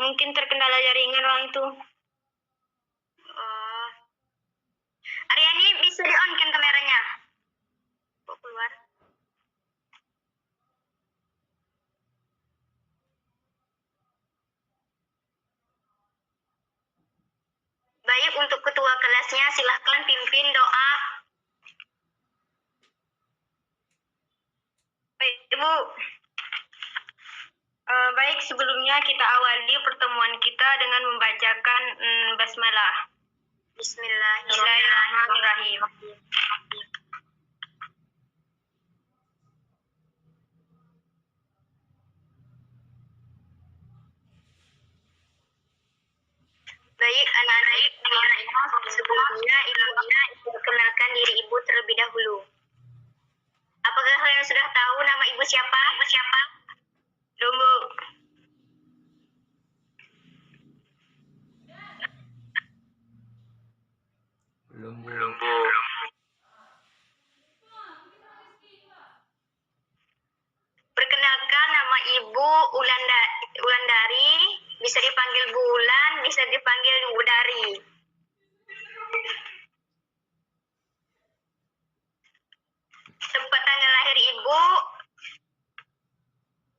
mungkin terkendala jaringan orang itu. Oh. Aryani bisa di-on kan kameranya? Kok keluar? Baik, untuk ketua kelasnya silahkan pimpin doa. Baik, Ibu. Baik, sebelumnya kita awali pertemuan kita dengan membacakan basmalah. Bismillahirrahmanirrahim. Baik, anak-anak sebelumnya ibunya perkenalkan diri ibu terlebih dahulu. Apakah kalian sudah tahu nama ibu siapa? Tunggu. Belum, Bu. Perkenalkan, nama ibu Wulandari, bisa dipanggil Bulan, bisa dipanggil Wudari. Tempat tanggal lahir ibu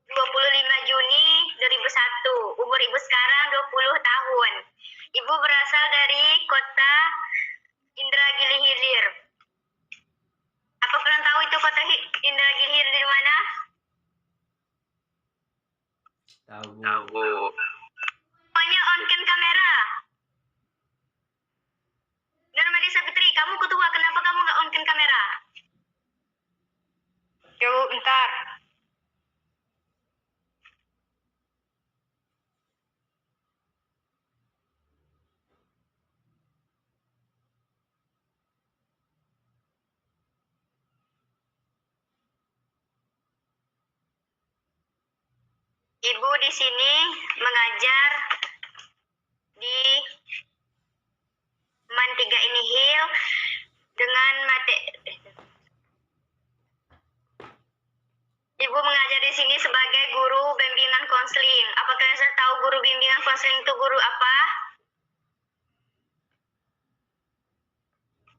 25 Juni 2001. Umur ibu sekarang 20 tahun. Ibu berasal dari kota Indragiri Hilir. Apa kalian tahu itu kota Indragiri Hilir di mana? Tahu, Bu. Semuanya on-kan kamera. Nurmadi Sapitri, kamu ketua, kenapa kamu nggak on-kan kamera? Coba bentar. Ibu di sini mengajar di Man 3 ini Hill dengan Ibu mengajar di sini sebagai guru bimbingan konseling. Apakah kalian sudah tahu guru bimbingan konseling itu guru apa?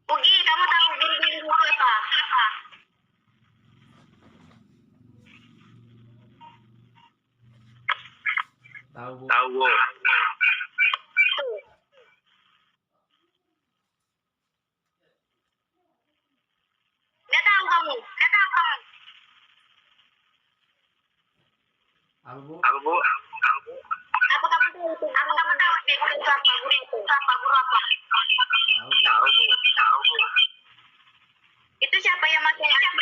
Ugi, kamu tahu guru bimbingan itu apa? Tahu, Bu. Nggak tahu kamu? Apa, Bu? Apa kamu tahu itu? Apa kamu tahu itu apa? Guru itu apa? Guru apa? Tahu, Bu. Itu siapa yang pakai itu?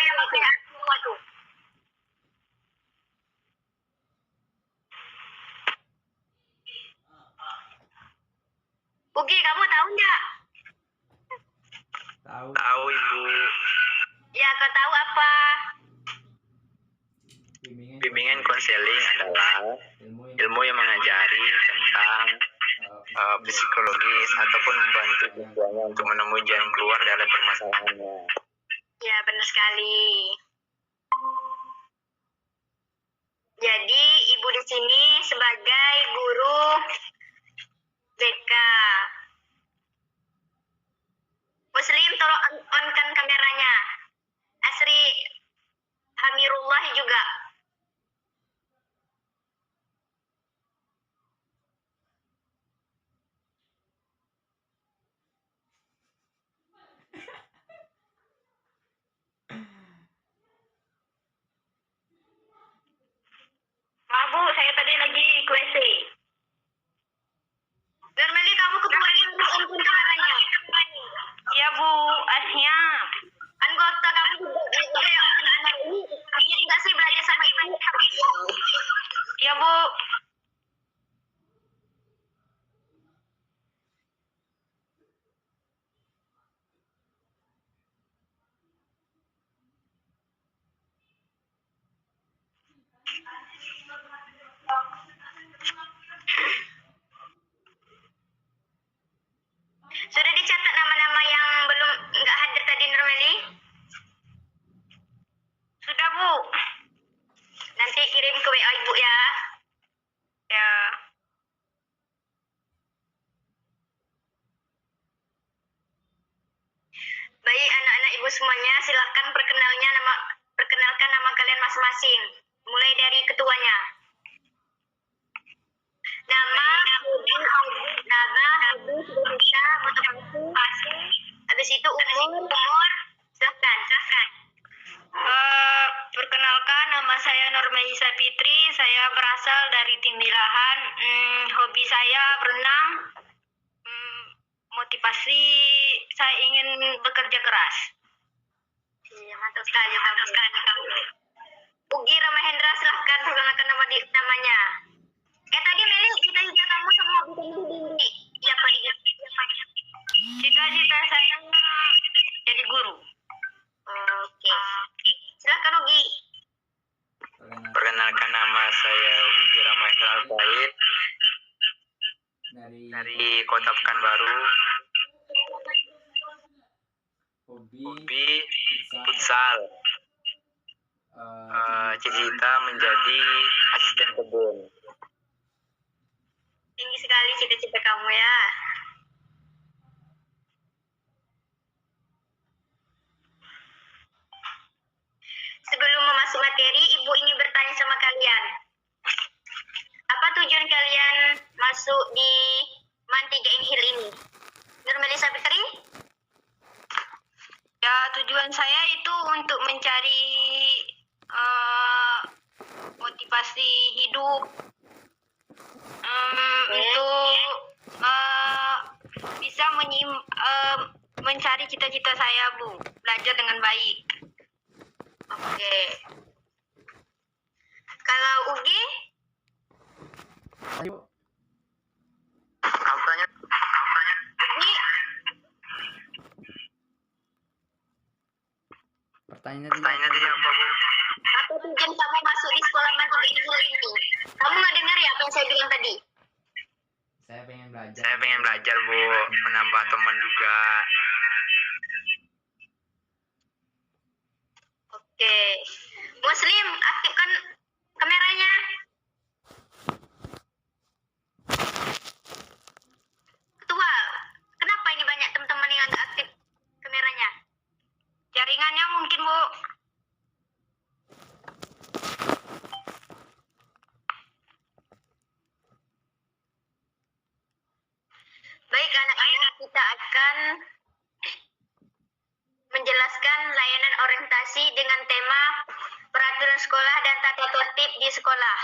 Ugi, kamu tahu nggak? Tahu, Ibu. Ya, kau tahu apa? Bimbingan konseling adalah ilmu yang mengajari tentang psikologis ataupun membantu siswanya untuk menemui jalan keluar dari permasalahannya. Ya, benar sekali. Jadi, ibu di sini sebagai guru BK. Muslim, tolong on-kan kameranya. Asri Hamirullah juga. Maaf, Bu, saya tadi lagi ke WC. Normally kamu ketua Ibu semuanya, silakan perkenalkan nama kalian masing-masing. Mulai dari ketuanya. Nama, hobi, sudah bisa, motivasi. Habis itu umur. Silakan. Perkenalkan, nama saya Nurmeysa Fitri. Saya berasal dari Timilahan. Hobi saya berenang. Motivasi saya ingin bekerja keras. Iya, mantap sekali kamu. Ugi Ramahendra, silahkan perkenalkan namanya. Tadi Meli, cita-cita kamu sama hobi kamu tinggi. Iya, Pak. Cita-cita saya jadi guru. Oke. Silakan Ugi. Perkenalkan, nama saya Ugi Ramahendra Said dari Kota Pekanbaru. Hobi futsal. Cita-cita menjadi asisten kebun. Tinggi sekali cita-cita kamu ya. Sebelum memasuk materi, Ibu ingin bertanya sama kalian. Apa tujuan kalian masuk di Mantigain Hill ini? Nurmelisa Fitri? Ya, tujuan saya itu untuk mencari motivasi hidup, untuk bisa mencari cita-cita saya, Bu. Belajar dengan baik. Oke. Kalau Ugi? Ayo. Ugi? Pertanyaannya tadi apa, Bu? Apa tujuan kamu masuk di sekolah Mantigain Hill ini? Kamu nggak dengar ya apa yang saya bilang tadi? Saya Pengen belajar, Bu, menambah teman juga. Oke. Muslim, aktifkan kameranya. Ketua, kenapa ini banyak teman-teman yang nggak aktif kameranya? Jaringannya mungkin, Bu. Baik anak-anak, kita akan menjelaskan layanan orientasi dengan tema peraturan sekolah dan tata tertib di sekolah.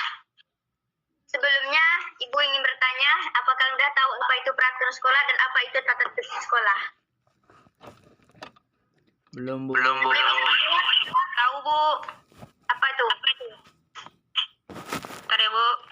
Sebelumnya, Ibu ingin bertanya, apa kalian sudah tahu apa itu peraturan sekolah dan apa itu tata tertib di sekolah? Belum, Bu. Tahu, Bu. Apa itu? Bentar ya, Bu.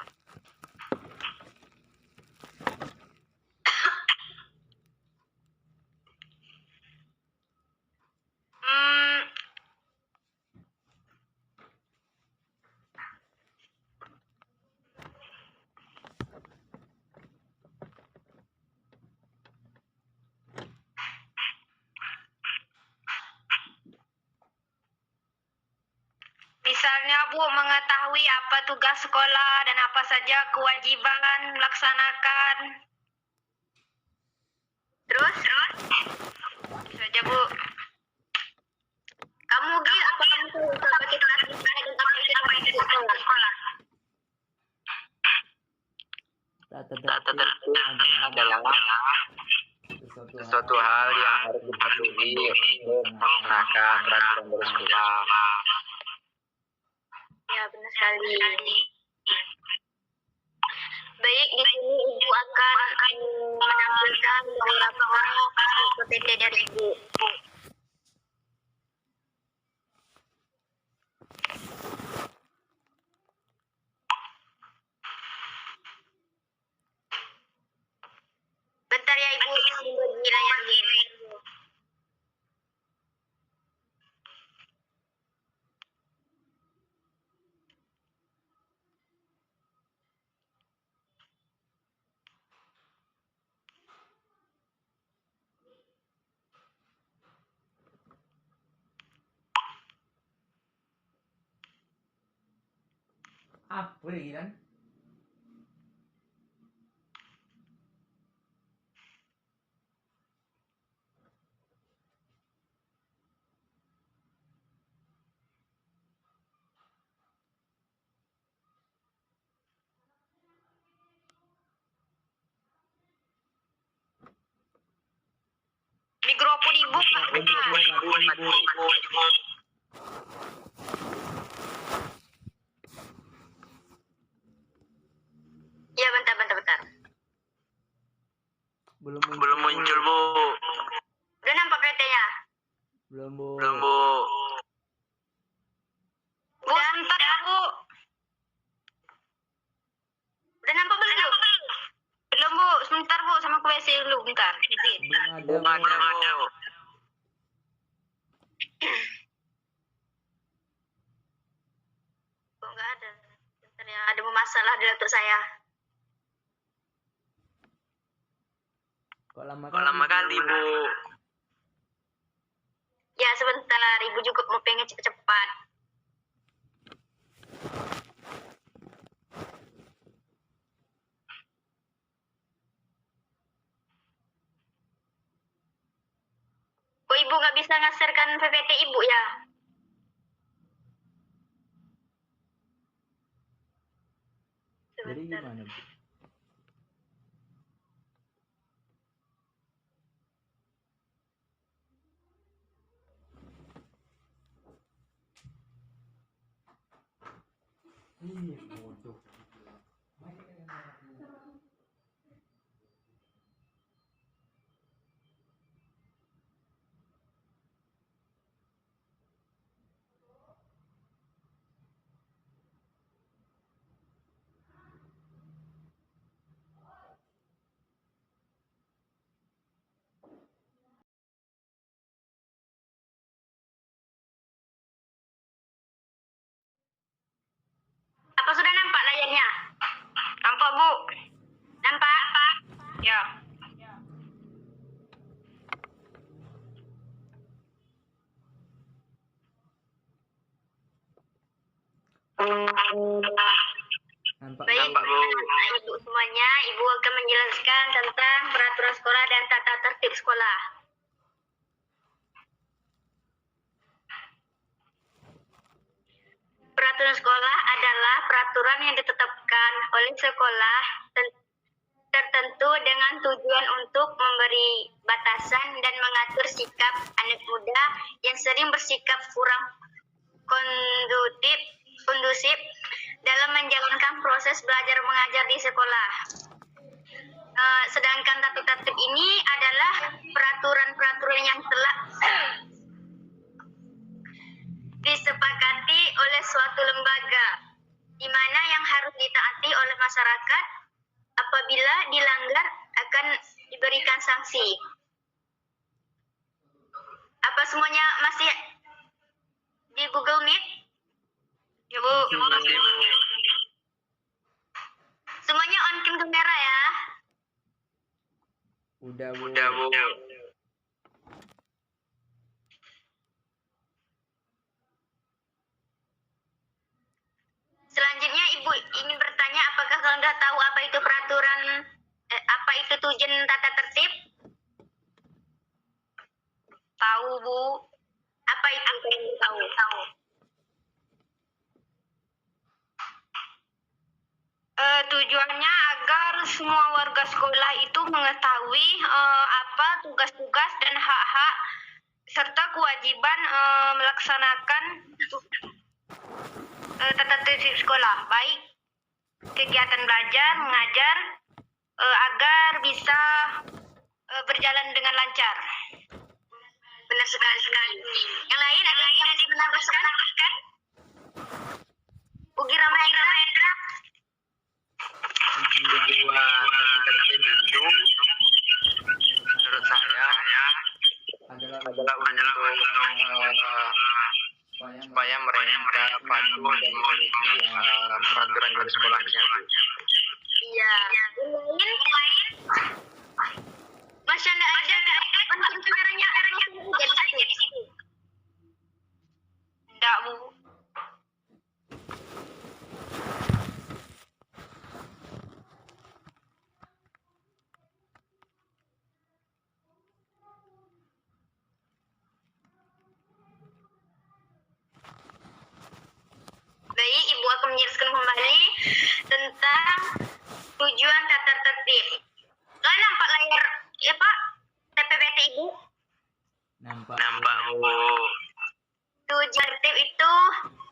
Misalnya, Bu, mengetahui apa tugas sekolah dan apa saja kewajiban melaksanakan. Terus? Itu saja, Bu. Kamu Gil, apa kamu tahu apa itu peraturan sekolah dan apa itu tata tertib di sekolah? Tata Tata tertib tertib adalah sesuatu hal yang harus dipatuhi untuk melaksanakan peraturan dari sekolah. Ya, benar sekali. Baik, di sini Ibu akan menampilkan beberapa PPT dari Ibu. Bentar ya Ibu, ini bagi layarnya. Apa lagi kan? Ibu, Iya, bentar. Belum muncul, Bu. Udah nampak PT-nya? Belum, Bu. Belum, Bu. Bu, sebentar ya, Bu. Udah nampak belum? Belum, Bu. Sebentar, Bu. Sama ke WC dulu, bentar. Izin. Belum ada, Belum Bu. ada, Bu. Kok nggak ada? Bentar ya, ada masalah di laptop saya. Kok lama Kok lama kali, Bu? Ya, sebentar. Ibu juga mau pengen cepet-cepat. Kok ibu nggak bisa nge-share-kan PPT ibu ya? Jadi Sebentar. gimana, Bu? Bodoh. Apa sudah nampak layarnya? Nampak, Bu? Nampak? Ya. Nampak, Baik, Nampak, Bu. ibu semuanya, ibu akan menjelaskan tentang peraturan sekolah dan tata tertib sekolah. Peraturan sekolah adalah peraturan yang ditetapkan oleh sekolah tertentu dengan tujuan untuk memberi batasan dan mengatur sikap anak muda yang sering bersikap kurang kondusif dalam menjalankan proses belajar mengajar di sekolah. Sedangkan tata tertib ini adalah peraturan-peraturan yang telah disepakati oleh suatu lembaga, di mana yang harus ditaati oleh masyarakat. Apabila dilanggar akan diberikan sanksi. Apa semuanya masih di Google Meet? Ya, Bu. Masih, Bu. Semuanya on cam kamera ya. Udah, Bu. Udah, Bu. Selanjutnya Ibu ingin bertanya, apakah kalian sudah tahu apa itu peraturan, apa itu tujuan tata tertib? Tahu, Bu. Apa itu yang tahu? Tujuannya agar semua warga sekolah itu mengetahui apa tugas-tugas dan hak-hak serta kewajiban melaksanakan tata tertib sekolah, baik kegiatan belajar, mengajar, agar bisa berjalan dengan lancar. Benar sekali. Yang lain ada yang masih menambahkan? Ugi Ramayana. Tujuan tata tertib itu menurut saya Adalah adalah untuk supaya mereka patuh dan mengikuti peraturan dari sekolahnya, Bu. Iya. Yang lain? Masya Allah, ada kan kameranya ada jadi di situ. Enggak, Bu. Baik, Ibu akan menjelaskan kembali tentang tujuan tata tertib. Kalian nampak layar ya Pak? TPPT Ibu? Nampak. Nampak Bu. Tujuan tertib itu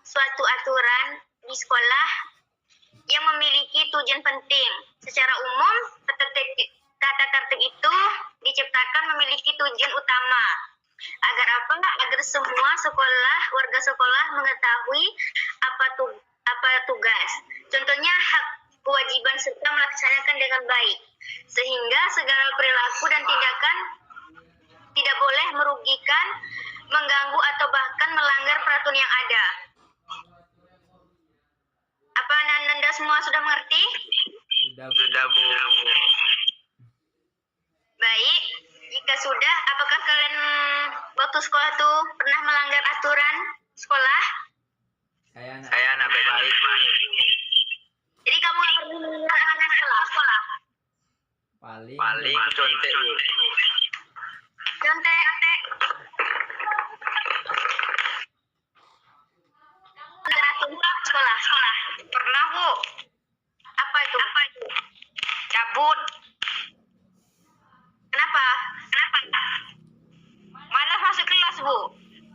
suatu aturan di sekolah yang memiliki tujuan penting. Secara umum, tata tertib itu diciptakan memiliki tujuan utama. Agar apa? Agar semua warga sekolah mengetahui apa tugas. Contohnya hak, kewajiban serta melaksanakan dengan baik. Sehingga segala perilaku dan tindakan tidak boleh merugikan, mengganggu atau bahkan melanggar peraturan yang ada. Apa Nanda semua sudah mengerti? Sudah Bu. Baik, jika sudah, apakah kalian waktu sekolah tuh pernah melanggar aturan sekolah? Saya anak baik. Jadi kamu nggak pernah melanggar aturan sekolah? Paling contek Bu. Contek. Sekolah. Pernah, Bu. Apa itu? Cabut. Kenapa? Malas masuk kelas, Bu.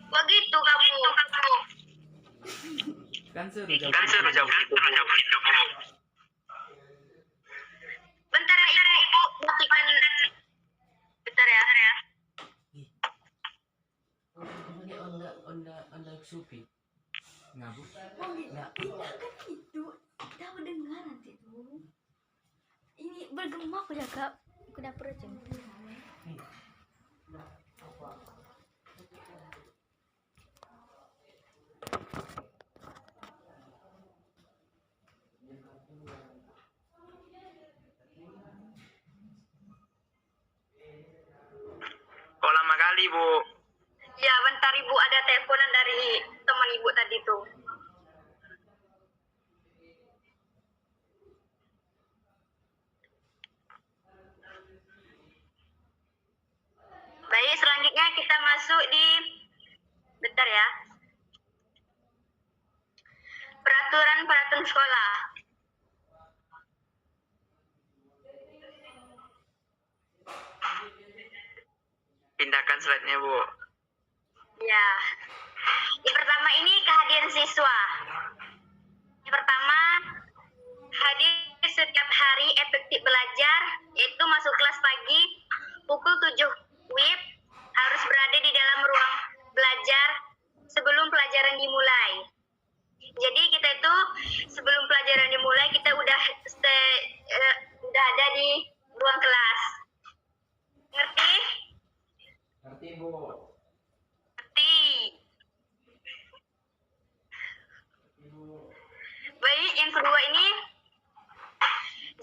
Begitu kamu. kan seru Kan seru jauh itu Bu. Bentar ya Ibu, matikan. Bentar ya. Onda supi. Ngabuk. Tidak kan itu. Kita mendengar nanti tuh. Ini bergema aku jaga ke dapur aja. Kok lama kali Bu? Ya, bentar Ibu, ada teleponan dari teman Ibu tadi tuh. Baik, selanjutnya kita masuk di bentar ya. Peraturan sekolah. Pindahkan slide-nya Bu. Ya. Yang pertama ini kehadiran siswa. Yang pertama, hadir setiap hari efektif belajar, yaitu masuk kelas pagi pukul 7 WIB, harus berada di dalam ruang belajar sebelum pelajaran dimulai. Jadi kita itu sebelum pelajaran dimulai kita udah ada di ruang kelas. Ngerti? Ngerti Bu. Ngerti. Baik, yang kedua ini,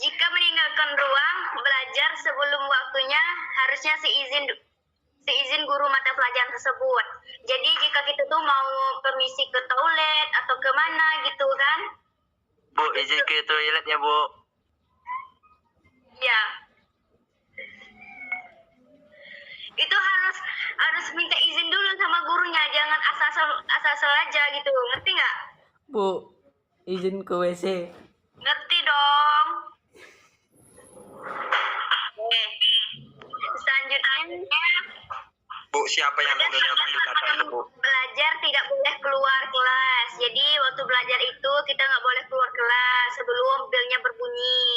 jika meninggalkan ruang belajar sebelum waktunya, harusnya seizin guru mata pelajaran tersebut. Jadi jika kita tuh mau permisi ke toilet atau kemana gitu kan? Bu, izin ke toilet ya Bu. Ya. Itu harus minta izin dulu sama gurunya, jangan asal-asal aja gitu. Ngerti nggak? Bu, izin ke WC. Ngerti dong. Oke. Selanjutnya, Bu, siapa yang udah datang dikata itu Bu? belajar tidak boleh keluar kelas. Jadi waktu belajar itu kita nggak boleh keluar kelas sebelum belnya berbunyi.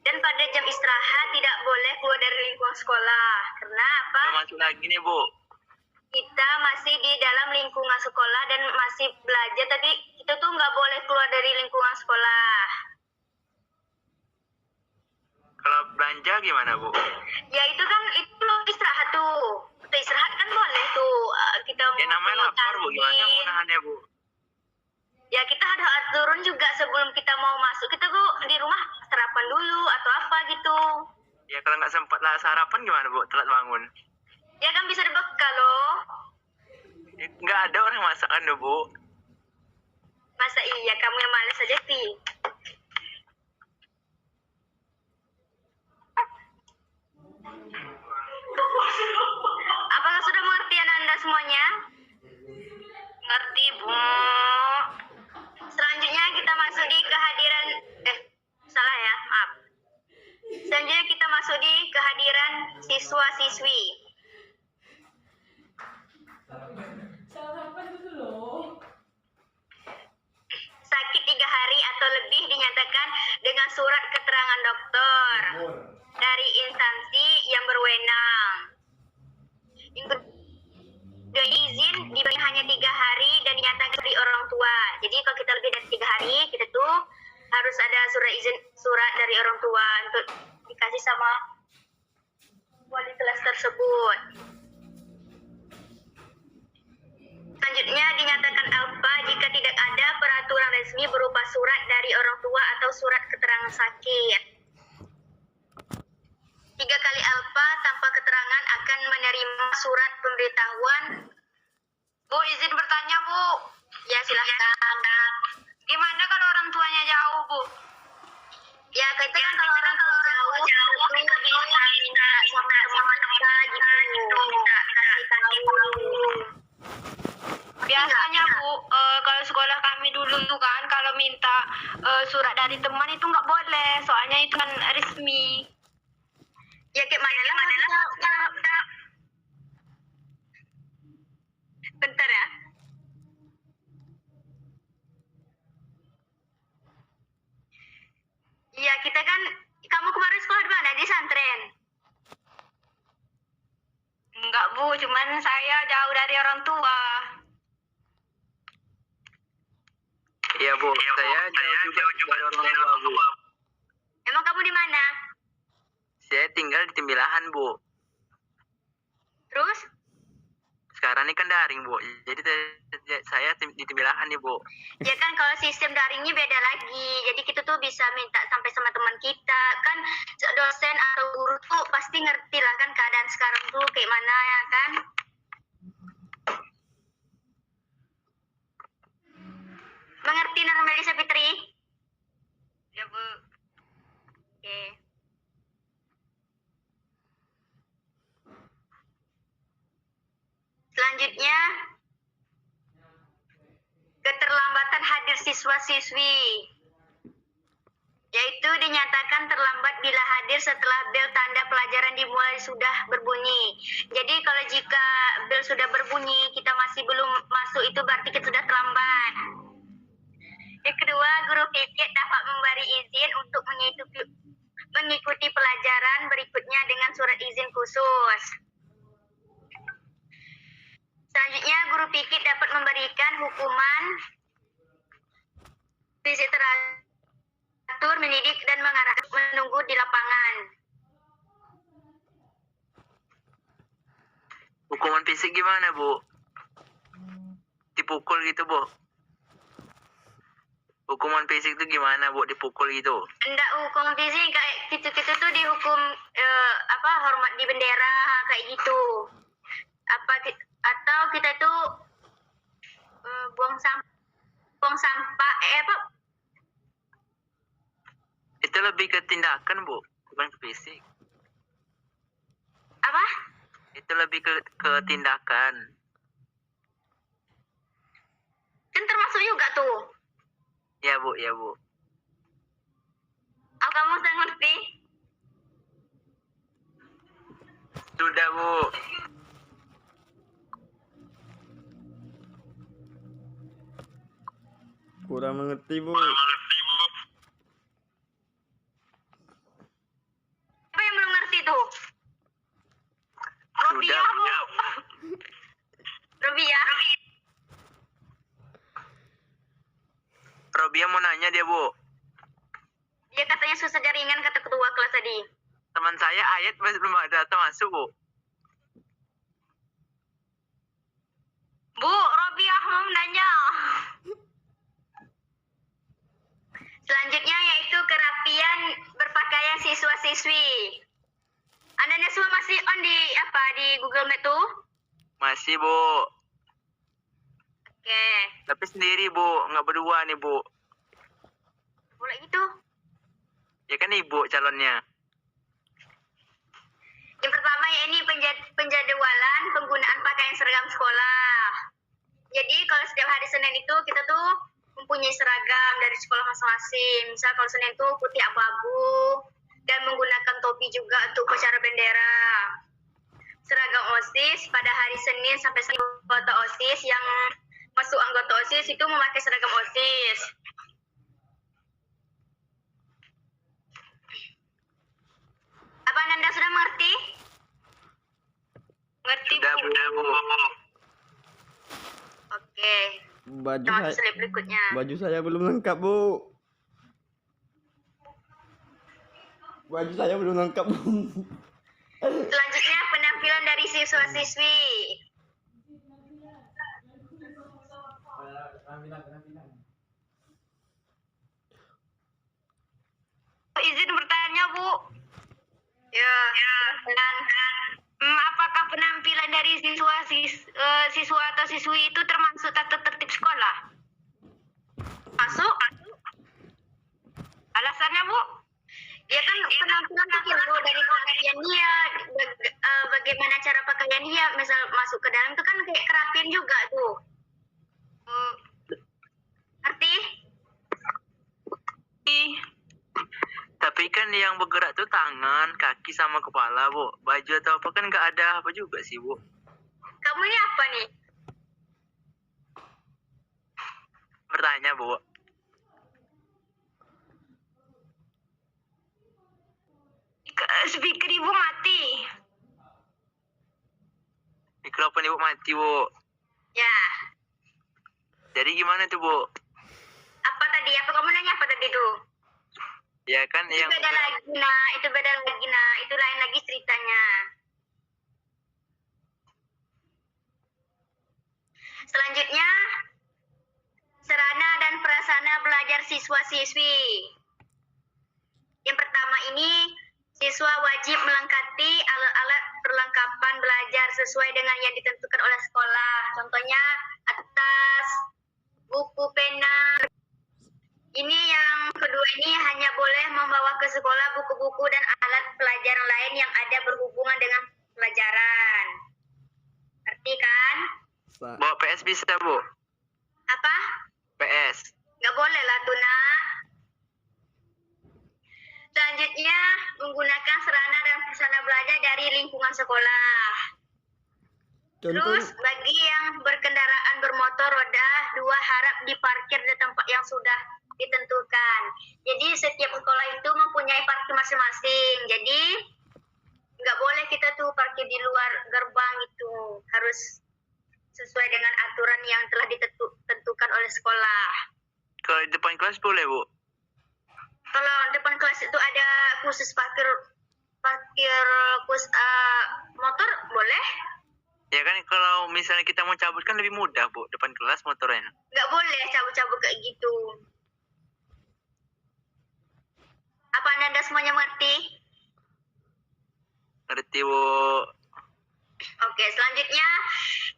Dan pada jam istirahat tidak boleh keluar dari lingkungan sekolah. Karena apa? Udah masuk lagi nih Bu. Kita masih di dalam lingkungan sekolah dan masih belajar, tapi kita tuh nggak boleh keluar dari lingkungan sekolah. Kalau belanja gimana Bu? Ya itu kan itu istirahat tuh. Untuk istirahat kan boleh tuh. Kita Ya namanya mau lapar Bu, gimana kantin. mau nahannya Bu? Ya kita ada aturan juga sebelum kita mau masuk. Kita tuh di rumah sarapan dulu atau apa gitu. Ya kalau nggak sempat lah sarapan gimana Bu? Telat bangun. Ya kan bisa dibekal loh. Ya, nggak ada orang masakan loh Bu. Masa iya kamu yang malas aja sih? Apakah sudah mengerti Anda semuanya? Ngerti, Bu. Selanjutnya kita masuk di kehadiran salah ya, maaf. Selanjutnya kita masuk di kehadiran siswa-siswi. tua. Jadi kalau kita lebih dari 3 hari, kita tuh harus ada surat dari orang tua untuk dikasih sama wali kelas tersebut. Selanjutnya dinyatakan alfa jika tidak ada peraturan resmi berupa surat dari orang tua atau surat keterangan sakit. 3 kali alfa tanpa keterangan akan menerima surat pemberitahuan. Bu, izin bertanya, Bu. Ya silahkan. Gimana kalau orang tuanya jauh, Bu? Ya itu kan kalau orang tua jauh kita tuh bisa minta sama teman kita gitu, minta kasih tahu. Biasanya, Bu, kalau sekolah kami dulu tuh kan, kalau minta surat dari teman itu nggak boleh, soalnya itu kan resmi. Ya kayak mana lah kita. Bentar ya. Iya kita kan, kamu kemarin sekolah di mana? Di santren? Enggak, Bu, cuman saya jauh dari orang tua. Iya Bu, saya jauh juga dari orang tua Bu. Emang kamu di mana? Saya tinggal di Timilahan Bu. Terus? Sekarang ini kan daring Bu, jadi saya di Timilahan nih Bu. Ya kan kalau sistem daringnya beda lagi. Jadi kita tuh bisa minta sampai sama teman kita. Kan dosen atau guru tuh pasti ngerti lah kan keadaan sekarang tuh kayak mana ya kan. Mengerti Nurmelisa Fitri? Ya, Bu. Oke. Selanjutnya, keterlambatan hadir siswa-siswi, yaitu dinyatakan terlambat bila hadir setelah bel tanda pelajaran dimulai sudah berbunyi. Jadi kalau jika bel sudah berbunyi, kita masih belum masuk, itu berarti kita sudah terlambat. Yang kedua, guru fikih dapat memberi izin untuk mengikuti pelajaran berikutnya dengan surat izin khusus. Selanjutnya, guru fikih dapat memberikan hukuman fisik teratur, mendidik, dan mengarahkan menunggu di lapangan. Hukuman fisik gimana Bu? Dipukul gitu Bu? Hukuman fisik itu gimana Bu? Dipukul gitu? Enggak, hukum fisik kayak gitu-gitu tuh dihukum hormat di bendera kayak gitu. Atau kita tuh buang sampah Itu lebih ke tindakan Bu, bukan ke fisik. apa? Itu lebih ke tindakan. Kan termasuk juga tuh. Ya Bu, ya Bu. Oh, kamu sudah ngerti? Sudah Bu. Kurang mengerti, Bu. Apa yang belum ngerti tuh? Robi Sudah ya, Bu. Bu. Robi ya. Robia mau nanya dia Bu. Dia katanya susah jaringan kata ketua kelas tadi. Teman saya Ayat masih belum ada masuk Bu. Bu, Robiah mau nanya. Selanjutnya yaitu kerapian berpakaian siswa-siswi. Anda semua masih on di Google Meet tuh? Masih Bu. Oke. Tapi sendiri Bu, nggak berdua nih Bu. Boleh gitu. Ya kan Ibu calonnya. Yang pertama ya ini penjadwalan penggunaan pakaian seragam sekolah. Jadi kalau setiap hari Senin itu kita tuh mempunyai seragam dari sekolah masing-masing. Misal kalau Senin itu putih abu-abu dan menggunakan topi juga untuk upacara bendera. Seragam OSIS pada hari Senin sampai anggota OSIS yang masuk anggota OSIS itu memakai seragam OSIS. Apa Nanda sudah mengerti? Ngerti, Sudah Bu. Bu. Oke. Baju Kita masuk saya, slide berikutnya. baju saya belum lengkap, Bu. Baju saya belum lengkap, Bu. Selanjutnya penampilan dari siswa-siswi. Izin bertanya, Bu. Ya, dan Apakah penampilan dari siswa atau siswi itu termasuk tata tertib sekolah? masuk. Alasannya, Bu? Ya kan penampilan itu perlu dari pakaian dia, bagaimana cara pakaian dia. Misal masuk ke dalam itu kan kayak kerapian juga tuh. Ngerti? Tapi kan yang bergerak tuh tangan, kaki sama kepala, Bu. Baju atau apa kan nggak ada apa juga sih, Bu. Kamu ini apa nih? Bertanya, Bu. Speaker Ibu mati. Mikrofon Ibu mati, Bu. Ya. Jadi gimana tuh, Bu? Apa tadi? Apa kamu nanya apa tadi tuh? Ya kan Itu yang beda lagi, nah. Itu beda lagi, nah. Itu lain lagi ceritanya. Selanjutnya, sarana dan prasarana belajar siswa-siswi. Yang pertama ini, siswa wajib melengkapi alat-alat perlengkapan belajar sesuai dengan yang ditentukan oleh sekolah. Contohnya, kertas, buku, pena. Ini yang kedua ini hanya boleh membawa ke sekolah buku-buku dan alat pelajaran lain yang ada berhubungan dengan pelajaran. Ngerti kan? bawa PS bisa, Bu? Apa? PS. Nggak boleh lah tuh, nak. Selanjutnya, menggunakan sarana dan prasarana belajar dari lingkungan sekolah. Contoh, Terus, bagi yang berkendaraan bermotor roda 2 harap diparkir di tempat yang sudah ditentukan. Jadi, setiap sekolah itu mempunyai parkir masing-masing. Jadi, nggak boleh kita tuh parkir di luar gerbang itu. Harus sesuai dengan aturan yang telah ditentukan oleh sekolah. Kalau di depan kelas boleh, Bu? Kalau depan kelas itu ada khusus parkir motor, boleh? Ya kan kalau misalnya kita mau cabut kan lebih mudah, Bu, depan kelas motornya. Nggak boleh cabut-cabut kayak gitu. Apa Anda semuanya mengerti? Ngerti, Bu. Oke, selanjutnya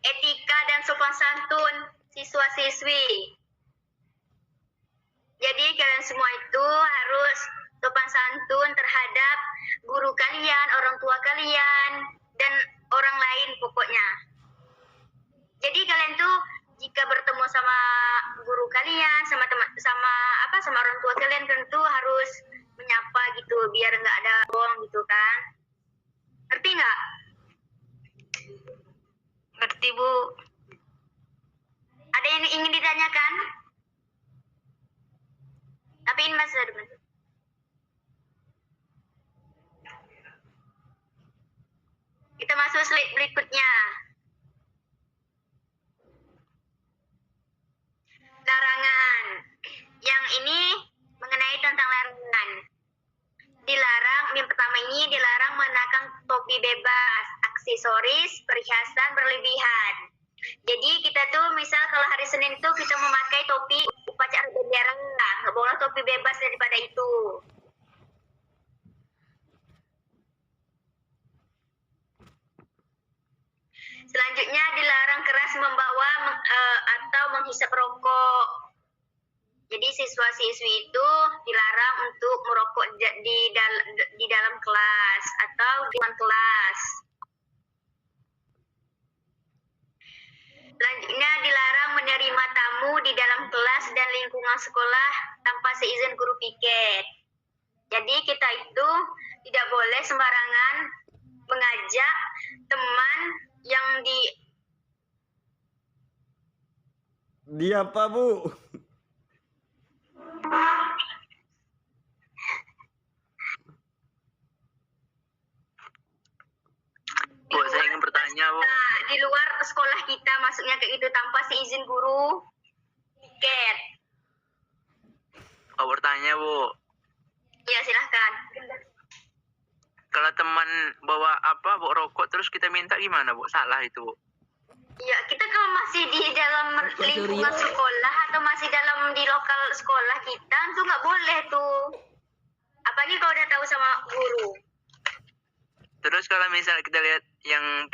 etika dan sopan santun siswa-siswi. Jadi kalian semua itu harus sopan santun terhadap guru kalian, orang tua kalian, dan orang lain pokoknya. Jadi kalian tuh jika bertemu sama guru kalian, sama teman, sama orang tua kalian tentu harus menyapa gitu, biar nggak ada bohong gitu kan. Ngerti nggak? Ngerti, Bu. Ada yang ingin ditanyakan? Tapi ini masih ada. Kita masuk slide berikutnya. Larangan. Yang ini mengenai tentang larangan. Dilarang, yang pertama ini dilarang mengenakan topi bebas, aksesoris, perhiasan berlebihan. Jadi kita tuh misal kalau hari Senin tuh kita memakai topi upacara bendera, nggak boleh topi bebas daripada itu. Selanjutnya dilarang keras membawa atau menghisap rokok. Jadi siswa-siswi itu dilarang untuk merokok di dalam kelas atau di luar kelas. Selanjutnya dilarang menerima tamu di dalam kelas dan lingkungan sekolah tanpa seizin guru piket. Jadi kita itu tidak boleh sembarangan mengajak teman yang dia apa, Bu? Bu, saya ingin bertanya, Bu. di luar sekolah kita masuknya kayak gitu tanpa seizin guru. tiket. Mau bertanya, Bu. Ya, silahkan. Kalau teman bawa rokok terus kita minta gimana, Bu? Salah itu, Bu. Ya, kita kalau masih di dalam lingkungan sekolah atau masih dalam di lokal sekolah kita, itu nggak boleh tuh. Apalagi kalau udah tahu sama guru. Terus kalau misal kita lihat yang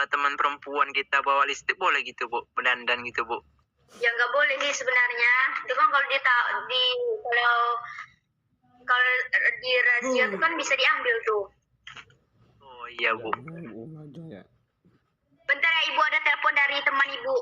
teman perempuan kita bawa listrik, boleh gitu, Bu? Berdandan gitu, Bu? Ya nggak boleh sih sebenarnya. Itu kan kalau kalau di razia itu kan bisa diambil tuh. Oh iya, Bu. Ya. Bentar ya, Ibu, ada telepon dari teman Ibu.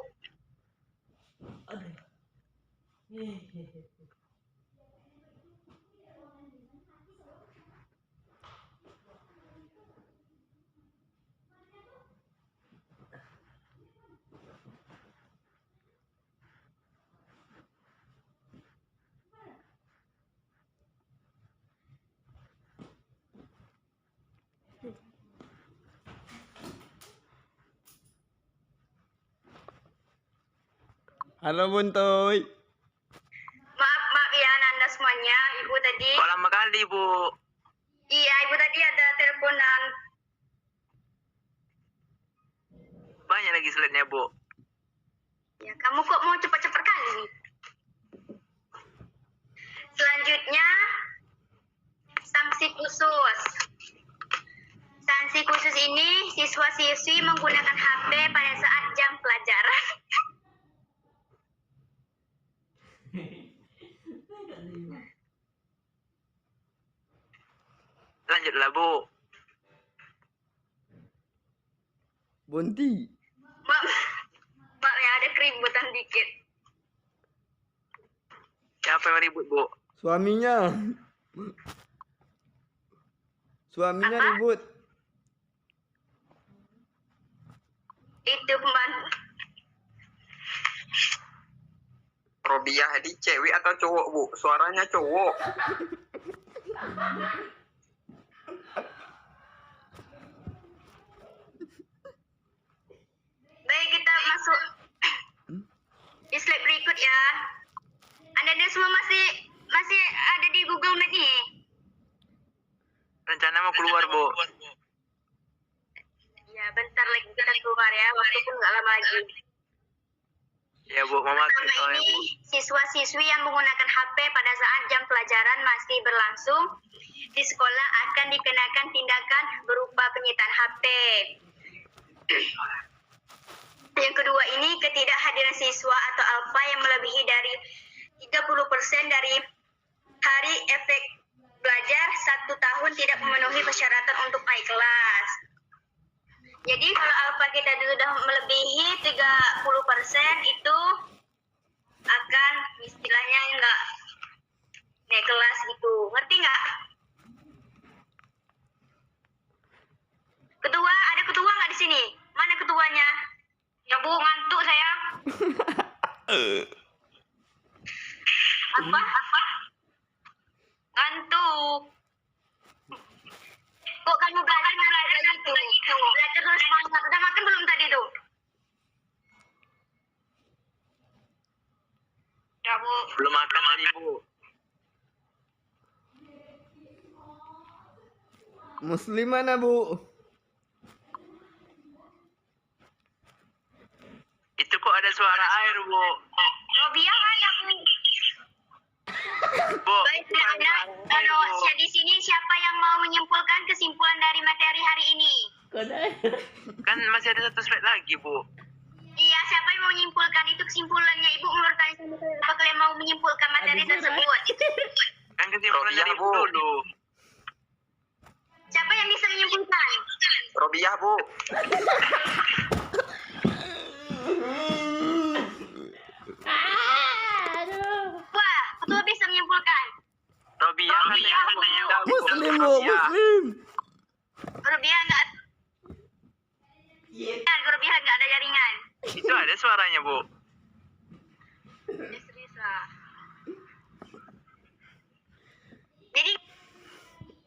Halo Buntoy. Maaf ya Nanda semuanya. Ibu tadi. Kok lama kali, Bu? Iya, Ibu tadi ada teleponan. Banyak lagi slide-nya, Bu. Ya, kamu kok mau cepat-cepat kali? Selanjutnya, sanksi khusus. Sanksi khusus ini siswa-siswi menggunakan HP pada saat jam pelajaran. Lanjutlah, Bu. Bunti. Maaf ya, ada keributan dikit. Siapa yang ribut, Bu? Suaminya. Suaminya Apa? ribut. Itu pembantu. Robiah di cewek atau cowok, Bu? Suaranya cowok. Baik, kita masuk di slide berikut ya. Anda semua masih ada di Google Meet nih. Rencana mau keluar, Bu. Ya, bentar lagi kita keluar ya. Waktu pun nggak lama lagi. Ya, Bu. Mau maghrib Pertama soalnya, ini, Bu. siswa-siswi yang menggunakan HP pada saat jam pelajaran masih berlangsung di sekolah akan dikenakan tindakan berupa penyitaan HP. Yang kedua ini, ketidakhadiran siswa atau alfa yang melebihi dari 30% dari hari efek belajar 1 tahun tidak memenuhi persyaratan untuk naik kelas. Jadi kalau alfa kita sudah melebihi 30% itu akan istilahnya enggak naik kelas gitu. Ngerti nggak? Ketua, ada ketua nggak di sini? Mana ketuanya? Ya, Bu, ngantuk saya. Apa? Ngantuk. Kok kamu belajar itu? Belajar terus semangat. Udah makan belum tadi tuh? Ya, Bu. Belum makan tadi, Bu. Muslim mana, Bu? Itu kok ada suara air, Bu. Robiah mana, Bu? Bu. Baik, Anda di sini siapa yang mau menyimpulkan kesimpulan dari materi hari ini? Kan masih ada satu slide lagi, Bu. Iya, siapa yang mau menyimpulkan itu kesimpulannya? Ibu menurut kalian apa kalian mau menyimpulkan materi tersebut? Kan kesimpulan dari Bu dulu. Siapa yang bisa menyimpulkan? Robiah, Bu. Wah, ketua bisa menyimpulkan. Robiah katanya, Bu. Muslim, Bu. Muslim. Rubiah enggak? Rubiah enggak ada jaringan. Itu ada suaranya, Bu. Ya, serius lah.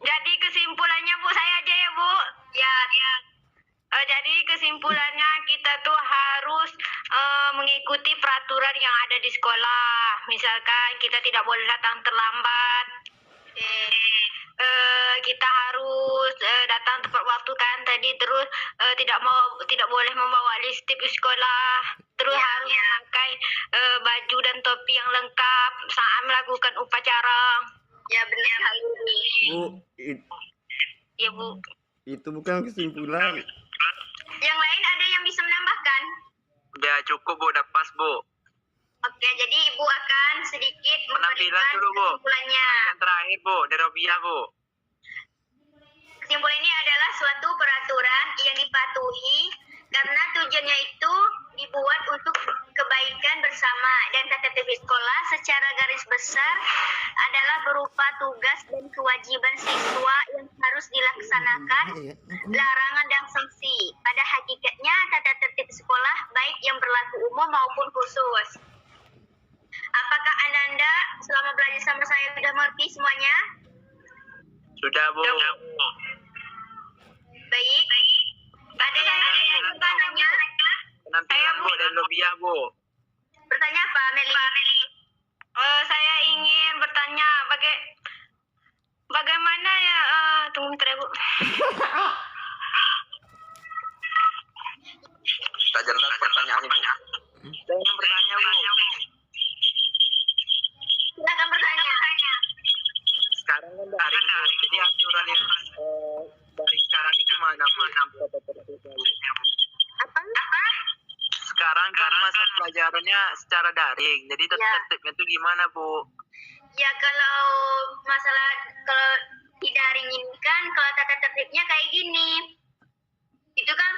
Jadi kesimpulannya Bu, saya aja ya Bu. Ya. Jadi kesimpulannya kita tuh harus mengikuti peraturan yang ada di sekolah. Misalkan kita tidak boleh datang terlambat. Kita harus datang tepat waktu kan tadi, terus tidak boleh membawa lipstik ke sekolah, terus harus memakai baju dan topi yang lengkap saat melakukan upacara. Ya benar sekali. Bu, Ya Bu. itu bukan kesimpulan. Yang lain ada yang bisa menambahkan? Udah cukup Bu, udah pas Bu. Oke, jadi Ibu akan sedikit Penampilan memberikan dulu Bu. kesimpulannya. Yang terakhir Bu, dari Robiah Bu. Kesimpulan ini adalah suatu peraturan yang dipatuhi karena tujuannya itu dibuat untuk kebaikan bersama, dan tata tertib sekolah secara garis besar adalah berupa tugas dan kewajiban siswa yang harus dilaksanakan, larangan dan sanksi. Pada hakikatnya tata tertib sekolah baik yang berlaku umum maupun khusus. Apakah Anda selama belajar sama saya sudah mengerti semuanya? Sudah Bu. Baik. Ada yang bertanya? Penampilan Bu dari Robiah Bu. Bertanya apa, Meli? Saya ingin bertanya bagaimana ya, tunggu bentar ya Bu. Tak jelas pertanyaan Bu. Saya ingin bertanya Bu. Silakan bertanya. Sekarang kan daring Bu. Jadi aturan yang daring sekarang ini gimana Bu? Apa? Sekarang kan masa pelajarannya secara daring. Jadi tata tertibnya itu gimana Bu? Ya kalau di daring ini kan, kalau tata tertibnya kayak gini. Itu kan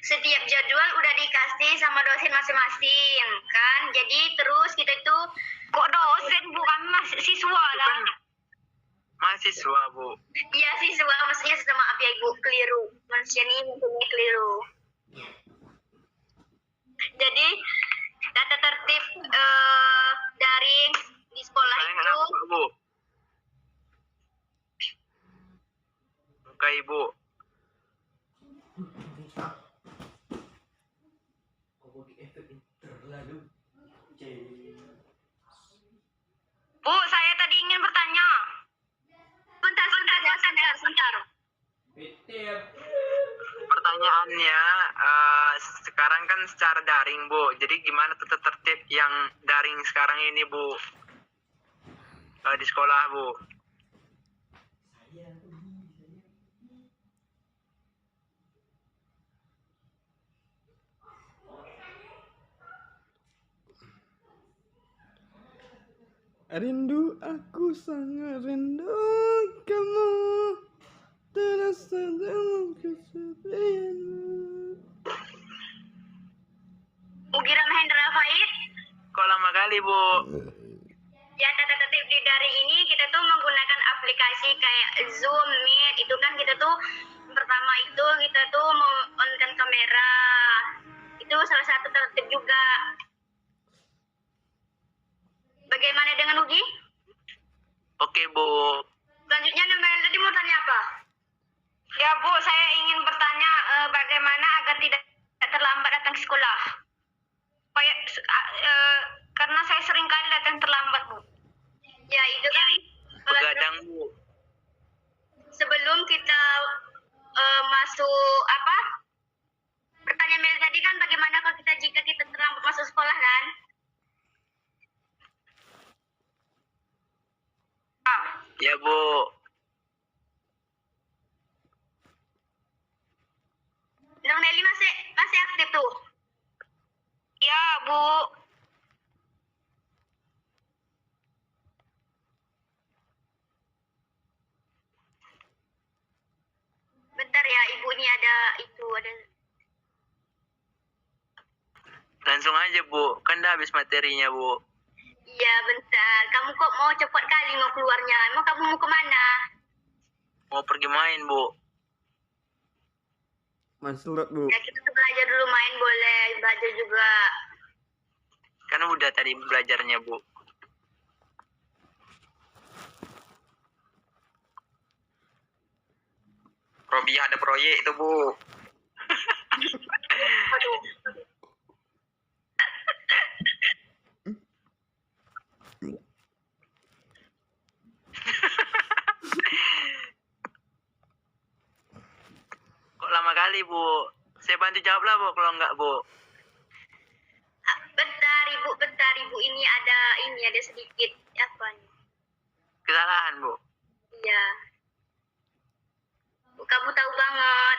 setiap jadwal udah dikasih sama dosen masing-masing kan. Jadi terus kita itu Kok dosen Bu, kami masih siswa lah. Mahasiswa Bu. ya siswa, maksudnya maaf ya Ibu, keliru. Manusia ini mempunyai keliru. Jadi tata tertib daring di sekolah Saya itu kenapa Bu? Muka Ibu. Bu, saya tadi ingin bertanya. sebentar. Pertanyaannya, sekarang kan secara daring Bu. Jadi gimana tata tertib yang daring sekarang ini Bu? Di sekolah Bu. Rindu, aku sangat rindu kamu, terasa dalam kesepianmu. Mugira Mahendra Faiz. Kok lama kali Bu? Ya, tata tertib di daring ini kita tuh menggunakan aplikasi kayak Zoom, Meet. Itu kan kita tuh pertama itu kita tuh on-kan kamera. Itu salah satu tertib juga. Bagaimana dengan Ugi? Oke Bu. Selanjutnya Nembel tadi mau tanya apa? Ya Bu, saya ingin bertanya bagaimana agar tidak terlambat datang ke sekolah. Karena saya sering kali datang terlambat Bu. Ya itu kan Begadang Bu. sebelum kita masuk apa? Pertanyaan Mel tadi kan bagaimana kalau jika kita terlambat masuk sekolah kan? Ya Bu. Nang Nelly masih aktif tuh. Ya Bu. Bentar ya, Ibu ini ada. Langsung aja Bu. Kan udah habis materinya Bu. Iya bentar. Kamu kok mau cepat kali mau keluarnya? Emang kamu mau kemana? Mau pergi main Bu. Main slot Bu. Ya kita tuh belajar dulu, main boleh, belajar juga. Kan udah tadi belajarnya Bu. Robiah ada proyek itu Bu. Aduh. Kok lama kali, Bu? Saya bantu jawab lah, Bu, kalau enggak, Bu. Bentar ibu, ini ada sedikit apa nih? Kesalahan, Bu. Iya. Kamu tahu banget.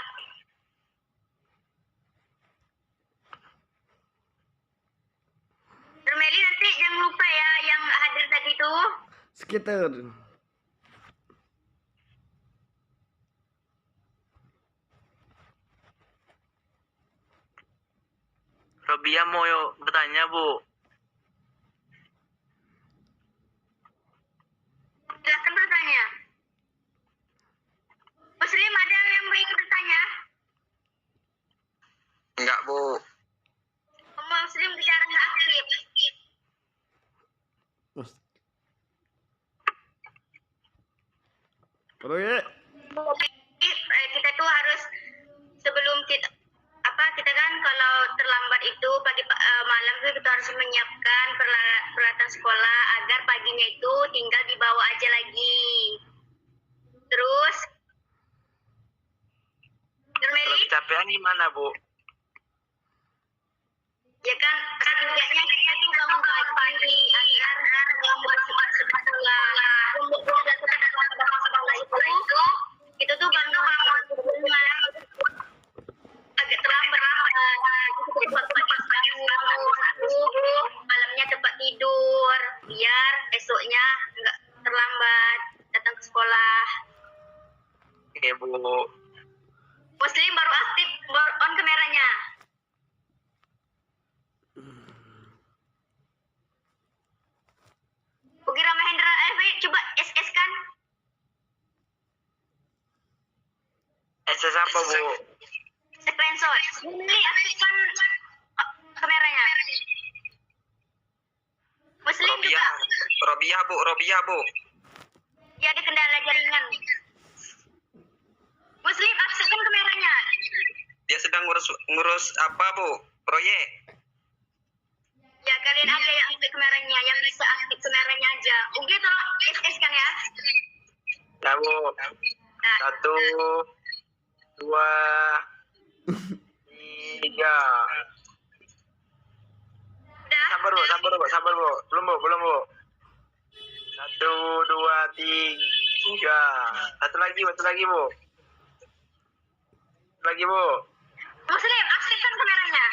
Meli nanti jangan lupa ya yang hadir tadi tuh. Sekitar. Robia mau bertanya, Bu. Silakan bertanya. Muslim ada yang ingin bertanya? Enggak, Bu. Muslim bicara nggak aktif. Proyek. Kita tuh harus sebelum kita kan kalau terlambat itu malam itu kita harus menyiapkan peralatan sekolah agar paginya itu tinggal dibawa aja lagi. Terus Kalau kecapean gimana, Bu? ya kan setidaknya kita tuh bangun pagi agar membuat sekolah itu tuh bangun agak terlambat malamnya cepat tidur biar esoknya nggak terlambat datang ke sekolah. Oke, Bu. Muslim baru aktif on kameranya. Ukira Mahendra, coba SS kan? SS apa, Bu? Screenshot. Ini aktifkan kameranya. Muslim juga. Robia, Bu. Ya ada kendala jaringan. Muslim aktifkan kameranya. Dia sedang ngurus apa, Bu? Proyek. Ya kalian aja yang aktif kameranya, yang bisa aktif kameranya aja. Oke, tolong SS kan ya. Ya, Bu. Nah, 1, 2, 3. udah. Sabar, Bu. Belum, Bu. 1, 2, 3. Satu lagi, Bu. Muslim aktifkan kameranya.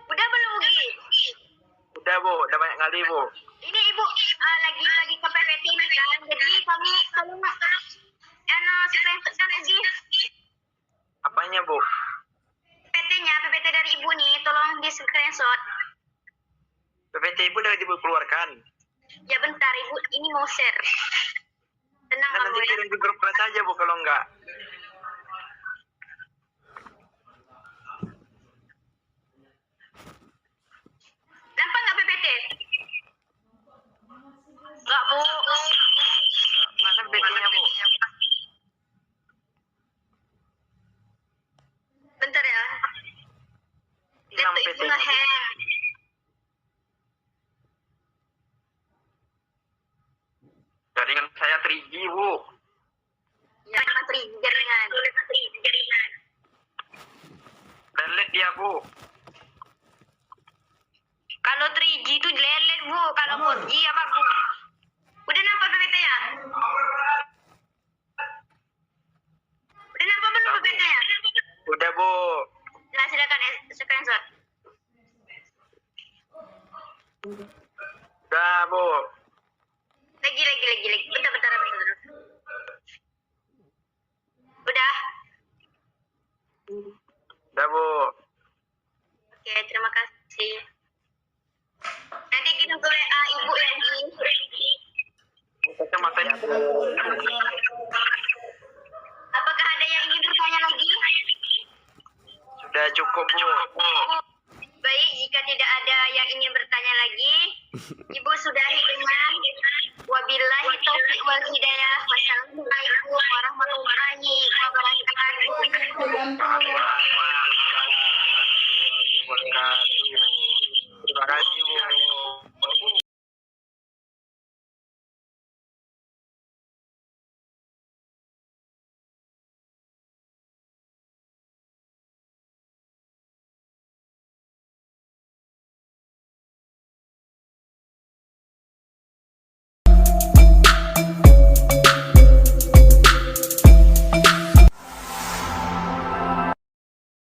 Udah belum Ugi? Udah, Bu. Udah banyak kali, Bu. Ini ibu lagi bagi ke PPT ini kan, jadi kami tolong screenshot kan Ugi. Apanya, Bu? PPT dari ibu nih, tolong di screenshot. PPT Ibu udah Ibu keluarkan. Ya bentar ibu, ini mau share. Tenang Nah, kamu nanti ya. kirim ke grup kelas aja, Bu, kalau enggak. Nampak nggak PPT? Nggak Bu. Mana PPT-nya, Bu? Bentar ya. Hilang Itu ibu PT-nya, Bu. nge-hang. Jaringan saya 3G, Bu. Ya, materi jaringan. Lelet dia, Bu. Kalau 3G itu lelet Bu, kalau 4G apa Bu? Udah nampak PPT-nya? Udah nampak belum PPT-nya? Udah, Bu. Nah, silakan screenshot. Udah, Bu. Lagi. Bentar. Udah? Udah, Bu. Oke, terima kasih. Nanti kirim ke WA ibu lagi. Kacamatanya, Bu. Apakah ada yang ingin bertanya lagi? Sudah cukup, Bu. Baik, jika tidak ada yang ingin bertanya lagi, Ibu sudahi dengan wabillahi taufiq wal hidayah. Wassalamualaikum warahmatullahi wabarakatuh.